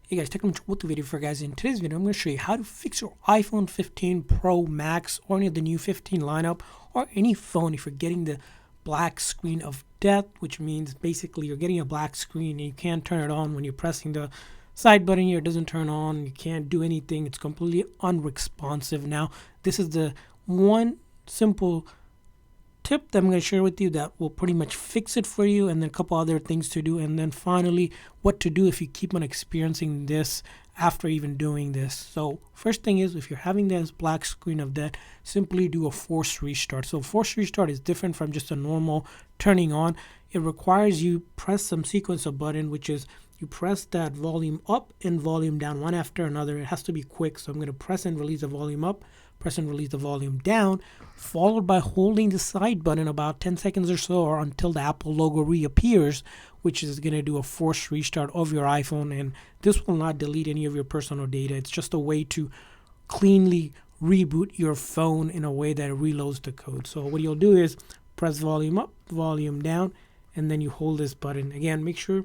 Hey guys, welcome to the video for guys. In today's video, I'm going to show you how to fix your iPhone 15 Pro Max or any of the new 15 lineup or any phone if you're getting the black screen of death, which means basically you're getting a black screen and you can't turn it on when you're pressing the side button here. It doesn't turn on. You can't do anything. It's completely unresponsive. Now, this is the one simple tip that I'm going to share with you that will pretty much fix it for you, and then a couple other things to do, and then finally what to do if you keep on experiencing this after even doing this. So first thing is, if you're having this black screen of death, simply do a forced restart. So forced restart is different from just a normal turning on. It requires you press some sequence of button, which is you press that volume up and volume down one after another. It has to be quick, so I'm going to press and release the volume up, press and release the volume down, followed by holding the side button about 10 seconds or so, or until the Apple logo reappears, which is going to do a forced restart of your iPhone. And this will not delete any of your personal data. It's just a way to cleanly reboot your phone in a way that reloads the code. So what you'll do is press volume up, volume down, and then you hold this button. Again, make sure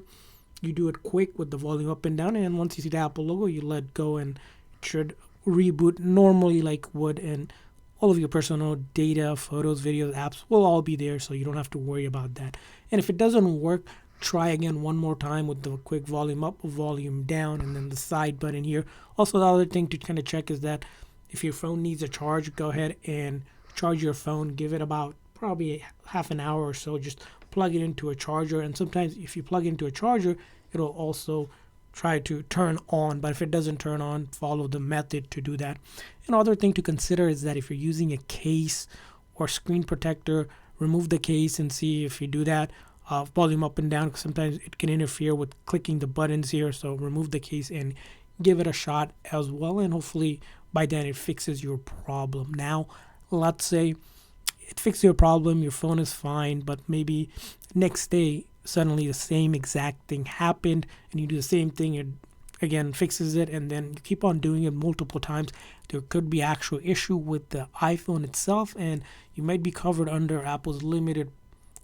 you do it quick with the volume up and down, and once you see the Apple logo, you let go and it should reboot normally like would, and all of your personal data, photos, videos, apps will all be there, so you don't have to worry about that. And if it doesn't work, try again one more time with the quick volume up, volume down, and then the side button here. Also, the other thing to kind of check is that if your phone needs a charge, go ahead and charge your phone. Give it about probably half an hour or so. Just plug it into a charger, and sometimes if you plug into a charger, it'll also try to turn on, but if it doesn't turn on, follow the method to do that. Another thing to consider is that if you're using a case or screen protector, remove the case and see if you do that. Volume up and down, because sometimes it can interfere with clicking the buttons here, so remove the case and give it a shot as well, and hopefully by then it fixes your problem. Now, let's say it fixed your problem, your phone is fine, but maybe next day suddenly the same exact thing happened and you do the same thing, it again fixes it, and then you keep on doing it multiple times. There could be actual issue with the iPhone itself, and you might be covered under Apple's limited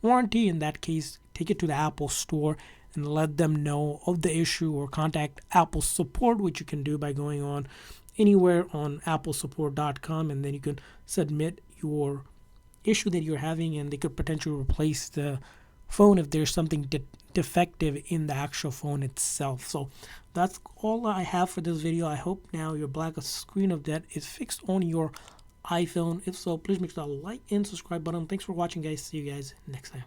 warranty. In that case, take it to the Apple store and let them know of the issue, or contact Apple support, which you can do by going on anywhere on applesupport.com, and then you can submit your issue that you're having, and they could potentially replace the phone if there's something defective in the actual phone itself. So that's all I have for this video. I hope now your black screen of death is fixed on your iPhone. If so, please make sure to like and subscribe button. Thanks for watching, guys. See you guys next time.